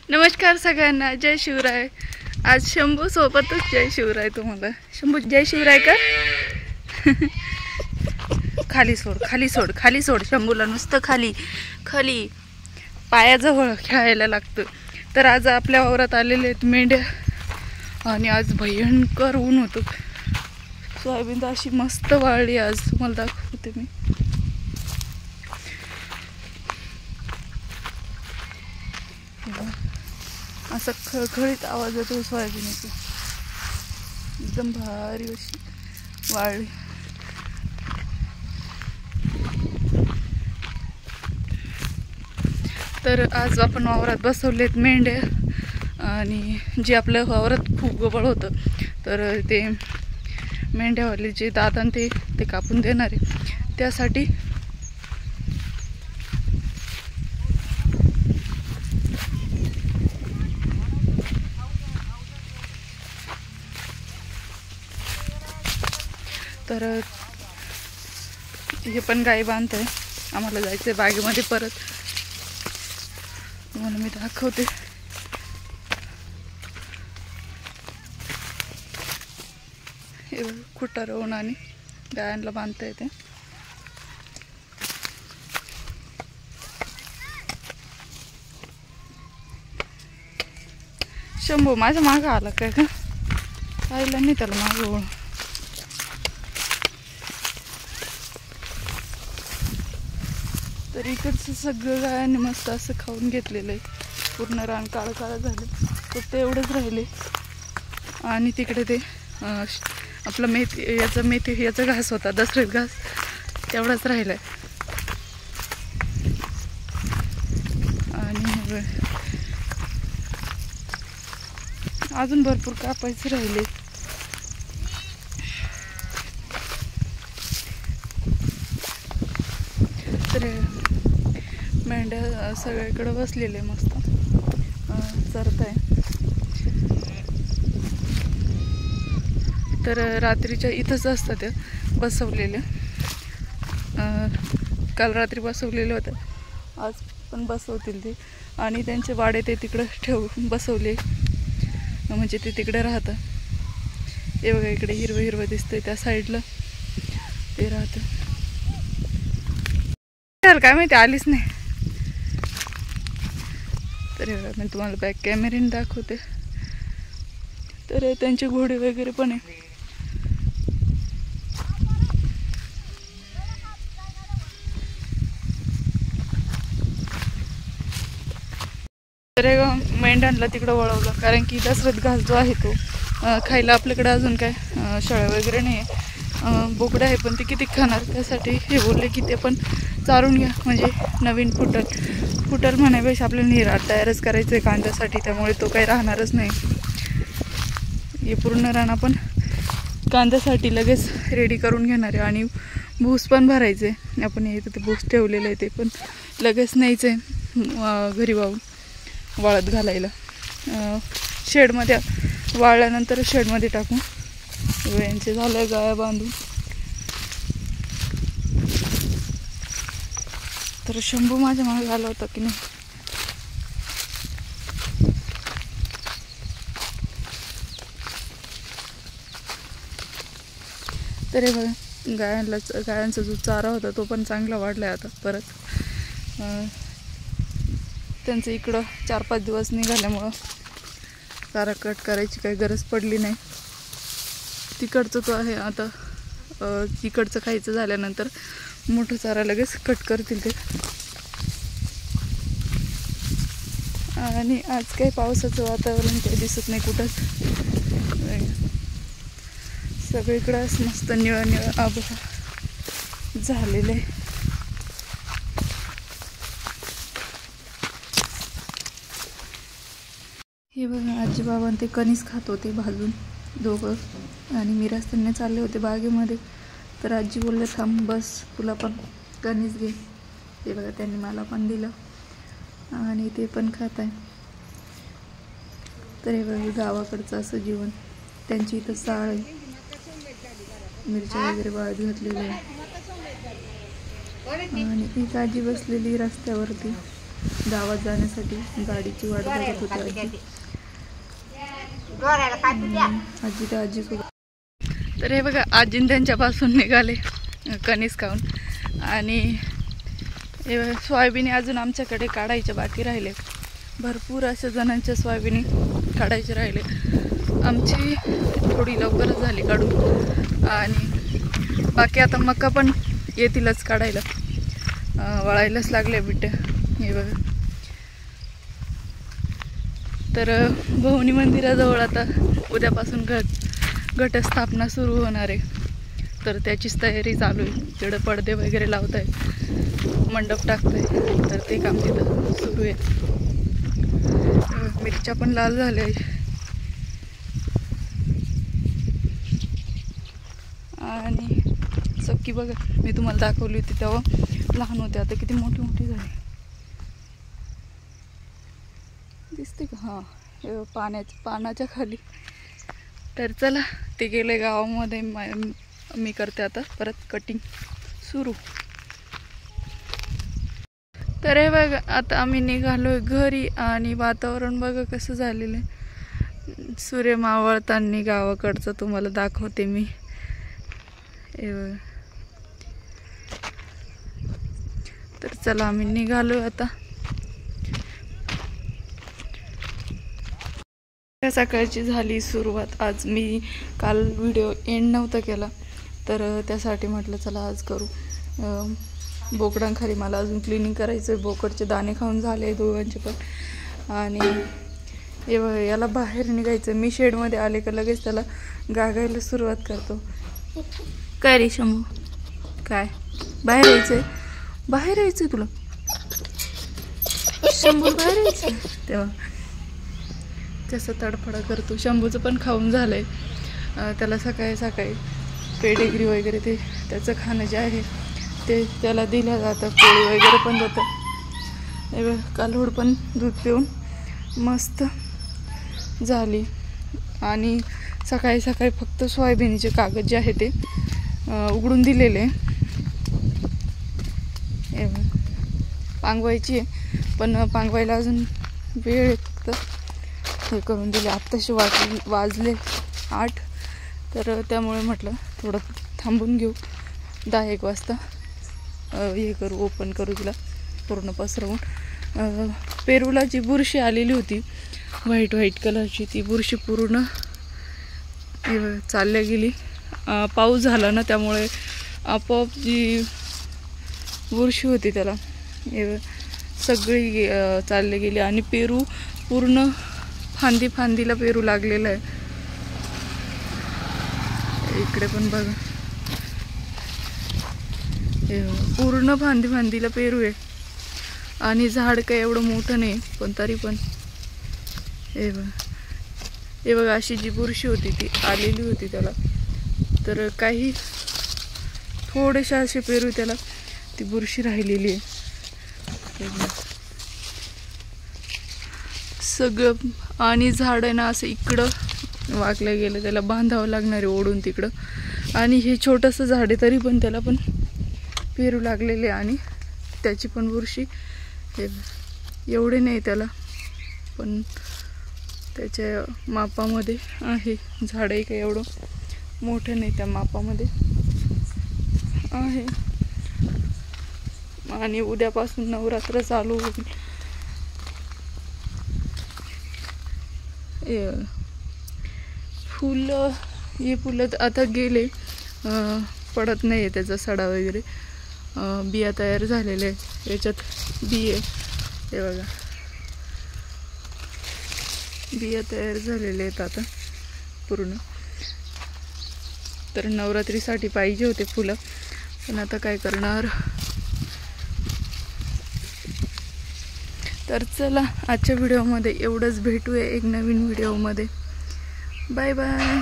नमस्कार सगळ्यांना, जय शिवराय। आज शंभू सोबतच जय शिवराय। तुम्हाला शंभू जय शिवराय कर। खाली सोड, खाली सोड, खाली सोड। शंभूला नुसतं खाली खाली पायाजवळ खेळायला लागतं। तर आज आपल्या वावरात आलेले आहेत मेंढ्या आणि आज भयंकर ऊन होतं। सोयाबीन अशी मस्त वाळली आज, तुम्हाला दाखवते मी। असा खळखळीत आवाज येतो सोयाबीनचा, एकदम भारी अशी वाळली। तर आज आपण वावरात बसवलेत मेंढ्या आणि जे आपल्या वावरात खूप गबळ होतं, तर ते मेंढ्यावाले जे दादा ते कापून देणार आहे, त्यासाठी तर हे पण गाई बांधतंय। आम्हाला जायचंय बागेमध्ये परत, तुम्हाला मी दाखवते। हे खुटा रोवून आणि गायांना बांधता येते। शंभू माझ्या मागं आला काय का? पाहिलं नाही त्याला मागं वळून। तर इकडचं सगळं गायांनी मस्त असं खाऊन घेतलेलं आहे। पूर्ण रान काळं काळं झालं, फक्त एवढंच राहिले। आणि तिकडे ते आपलं मेथी याचा घास होता, दसऱ्यात घास, तेवढाच राहिलाय। आणि अजून भरपूर कापायचे राहिले। तर मेंढ्या सगळीकडे बसलेले मस्त चरताय। तर रात्रीच्या इथंच असतात ते बसवलेले। काल रात्री बसवलेले होते, आज पण बसवतील ते। आणि त्यांचे वाडे ते तिकडे ठेवून बसवले, म्हणजे ते तिकडे राहतं। हे बघा इकडे हिरवं हिरवं दिसतंय, त्या साईडला ते राहतं। काय माहिती आलीच नाही। तर मी तुम्हाला बॅक कॅमेऱ्याने दाखवते। तर त्यांचे घोडे वगैरे पण आहे। तर मेंढ्यांना तिकडं वळवलं, कारण की दसऱ्यात घास जो आहे तो खायला आपल्याकडे अजून काय शेळ्या वगैरे नाही आहे। बोकडं आहे पण ते किती खाणार, त्यासाठी हे बोलले की ते पण चारून घ्या, म्हणजे नवीन फुटर म्हणायपेक्षा आपल्याला निराळ तयारच करायचं आहे कांद्यासाठी, त्यामुळे तो काही राहणारच नाही। हे पूर्ण रान आपण कांद्यासाठी लगेच रेडी करून घेणार आहे। आणि भूस पण भरायचे, आपण हे ते भूस ठेवलेलं आहे, ते पण लगेच न्यायचं आहे घरी वाळत घालायला। शेडमध्ये वाळल्यानंतर शेडमध्ये टाकून यांचे झालं गाया बांधून। तर शंभू माझ्या मागे आला होता की नाही। तर हे बघा गायांचा जो चारा होता तो पण चांगला वाढलाय आता परत। त्यांचं इकडं 4-5 दिवस निघाल्यामुळं चारा कट करायची काही गरज पडली नाही। तिकडचं तो आहे आता, तिकडचं खायचं झाल्यानंतर मोठं चारा लगेच कट करतील ते। आणि आज काही पावसाचं वातावरण काही दिसत नाही कुठंच, सगळीकडं मस्त निळं निळं आभाळ झालेलं आहे। हे बघा आजी बाबा ते कणीस खात होते भाजून दोघं, आणि मी रस्त्याने चालले होते बागेमध्ये। तर आजी बोलले थांब बस, तुला पण कणीस घे। ते बघा त्यांनी मला पण दिलं आणि ते पण खात आहे। तर हे बघा गावाकडचं असं जीवन, त्यांची इथं साळ आहे, मिरच्या वगैरे वाळत घातलेल्या आहे। आणि एक आजी बसलेली रस्त्यावरती, गावात जाण्यासाठी गाडीची वाट बघत होती आजी तर आजीसोबत. तर हे बघा आजी त्यांच्यापासून निघाले कणीस खाऊन. आणि हे सोयाबीन अजून आमच्याकडे काढायचे बाकी राहिले. भरपूर अशा जणांच्या सोयाबीन काढायचे राहिले. आमची थोडी लवकरच झाली काढून. आणि बाकी आता मका पण येतीलच काढायला, वळायलाच लागले बिट्टे. हे बघा. तर भवानी मंदिराजवळ आता उद्यापासून घटस्थापना सुरू होणार आहे. तर त्याचीच तयारी चालू आहे. तिकडे पडदे वगैरे लावत आहे, मंडप टाकतंय. तर ते काम तिथं सुरू आहे. मिरच्या पण लाल झाल्या. आणि चक्की बघा, मी तुम्हाला दाखवली होती तेव्हा लहान होते, आता किती मोठी मोठी झाली दिसते का? हां, पानाच्या खाली. तर चला, ते गेले गावामध्ये. मी करते आता परत कटिंग सुरू. तर हे बघा, आता आम्ही निघालोय घरी. आणि वातावरण बघा कसं झालेलं आहे. सूर्य मावळताना गावाकडचं तुम्हाला दाखवते मी. तर चला, आम्ही निघालोय आता. सकाळची झाली सुरुवात. आज मी काल व्हिडिओ एंड नव्हता केला, तर त्यासाठी म्हटलं चला आज करू. बोकडांखाली मला अजून क्लिनिंग करायचं आहे. बोकडचे दाणे खाऊन झाले दोघांचे पण. आणि याला बाहेर निघायचं. मी शेडमध्ये आले का लगेच त्याला गागायला सुरुवात करतो. काय रे शंभू, काय बाहेर यायचंय? बाहेर यायचंय तुला? शंभू बाहेर यायचं. तेव्हा कसं तडफडा करतो. शंभूचं पण खाऊन झालंय. त्याला सकाळी सकाळी पेडिग्री वगैरे ते त्याचं खाणं जे आहे ते त्याला दिलं जातं. पोळी वगैरे पण जातं. कालवड पण दूध पिऊन मस्त झाली. आणि सकाळी सकाळी फक्त सोयाबीनचे कागद जे आहे ते उघडून दिलेले. पांगवायची आहे, पण पांगवायला अजून वेळ फक्त हे करून दिले. आत्ताशी वाजले 8. तर त्यामुळे म्हटलं थोडं थांबून घेऊ. 10-1 वाजता हे करू, ओपन करू तिला पूर्ण पसरवून. पेरूला जी बुरशी आलेली होती व्हाईट कलरची, ती बुरशी पूर्ण चालल्या गेली. पाऊस झाला ना, त्यामुळे आपोआप जी बुरशी होती त्याला सगळी चालली गेली. आणि पेरू पूर्ण फांदीला पेरू लागलेला आहे. इकडे पण बघा, पूर्ण फांदीला पेरू आहे. आणि झाड काय एवढं मोठं नाही, पण तरी पण हे बघा अशी जी बुरशी होती ती आलेली होती त्याला. तर काही थोडेसे असे पेरू त्याला ती बुरशी राहिलेली आहे. सगळं. आणि झाड आहे ना असं इकडं वाकलं गेलं, त्याला बांधावं लागणार आहे ओढून तिकडं. आणि हे छोटंसं झाड आहे तरी पण त्याला पण पेरू लागलेले. आणि त्याची पण बुरशी एवढे नाही त्याला, पण त्याच्या मापामध्ये आहे. झाडही काही एवढं मोठं नाही, त्या मापामध्ये आहे. आणि उद्यापासून नवरात्र चालू होईल. फुलं आता गेले, पडत नाही आहे त्याचा सडा वगैरे. बिया तयार झालेल्या आहे, याच्यात बी आहे. हे बघा, बिया तयार झालेले आहेत आता पूर्ण. तर नवरात्रीसाठी पाहिजे होते फुलं, पण आता काय करणार. तर चला, आजच्या व्हिडिओमध्ये एवढंच. भेटूया एक नवीन व्हिडिओमध्ये. Bye bye.